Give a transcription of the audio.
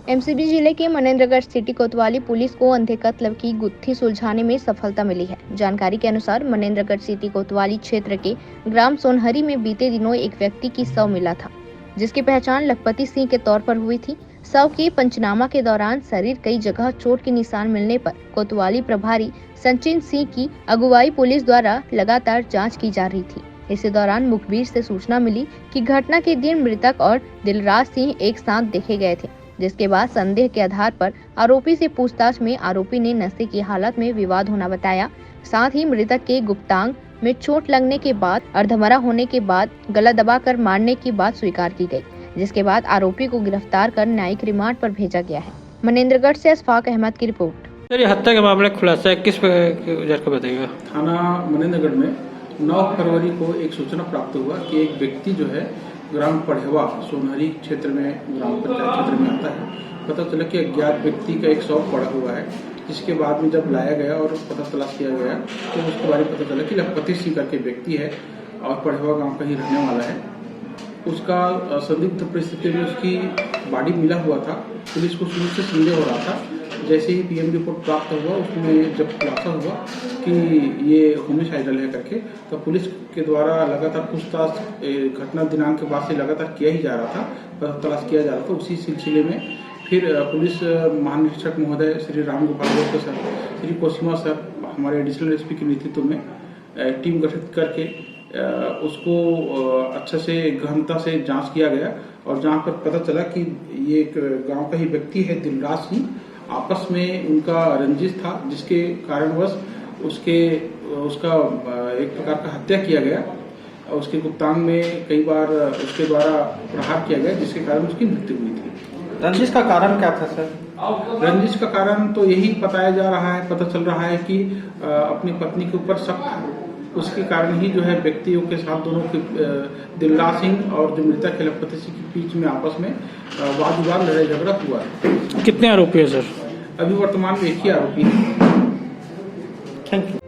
MCB जिले के Manendragarh city कोतवाली पुलिस को अंधे कत्ल की गुत्थी सुलझाने में सफलता मिली है। जानकारी के अनुसार मनेंद्रगढ़ सिटी कोतवाली क्षेत्र के ग्राम सोनहरी में बीते दिनों एक व्यक्ति की शव मिला था, जिसकी पहचान लखपति सिंह के तौर पर हुई थी। शव के पंचनामा के दौरान शरीर कई जगह चोट के निशान मिलने पर कोतवाली प्रभारी संचिन सिंह की अगुवाई पुलिस द्वारा लगातार जाँच की जा रही थी। इसी दौरान मुखबिर से सूचना मिली कि घटना के दिन मृतक और दिलराज सिंह एक साथ देखे गए थे, जिसके बाद संदेह के आधार पर आरोपी से पूछताछ में आरोपी ने नशे की हालत में विवाद होना बताया। साथ ही मृतक के गुप्तांग में चोट लगने के बाद अर्धमरा होने के बाद गला दबाकर मारने की बात स्वीकार की गई, जिसके बाद आरोपी को गिरफ्तार कर न्यायिक रिमांड पर भेजा गया है। मनेंद्रगढ़ से अशफाक अहमद की रिपोर्ट। सर, ये हत्या के मामले खुलासा है किस वजह का बताइएगा? थाना मनेंद्रगढ़ में 9 फरवरी को एक सूचना प्राप्त हुआ कि एक व्यक्ति जो है ग्राम पढ़ेवा सोनहरी क्षेत्र में ग्राम पंचायत क्षेत्र में आता है। पता चला कि अज्ञात व्यक्ति का एक शव पड़ा हुआ है, जिसके बाद में जब लाया गया और पता तलाश किया गया तो उसके बारे में पता चला कि लखपति सिंह करके व्यक्ति है और पढ़ेवा गांव का ही रहने वाला है। उसका संदिग्ध परिस्थिति में उसकी बॉडी मिला हुआ था। पुलिस को शुरू से संदेह हो रहा था। जैसे ही पीएम रिपोर्ट प्राप्त हुआ, उसमें जब खुलासा हुआ कि ये होमिसाइडल है करके, तो पुलिस के द्वारा लगातार पूछताछ घटना दिनांक के बाद से लगातार किया ही जा रहा था, पता तलाश किया जा रहा था। उसी सिलसिले में फिर पुलिस महानिरीक्षक महोदय श्री राम गोपाल गुप्ता सर, श्री कोसिमा सर, हमारे एडिशनल एसपी के नेतृत्व में टीम गठित करके उसको अच्छे से गहनता से जांच किया गया और जहां पर पता चला कि ये एक गांव का ही व्यक्ति है दिलराज सिंह। आपस में उनका रंजिश था, जिसके कारणवश उसका एक प्रकार का हत्या किया गया। उसके गुप्तांग में कई बार उसके द्वारा प्रहार किया गया, जिसके कारण उसकी मृत्यु हुई थी। रंजिश का कारण क्या था सर? रंजिश का कारण तो यही बताया जा रहा है, पता चल रहा है कि अपनी पत्नी के ऊपर शक था। उसके कारण ही जो है व्यक्तियों के साथ दोनों के दिलराज सिंह और जो मृतक है लखपति सिंह के बीच में आपस में वाद विवाद लड़ाई झगड़ा हुआ है। कितने आरोपी है सर? अभी वर्तमान में एक ही आरोपी है। Thank you.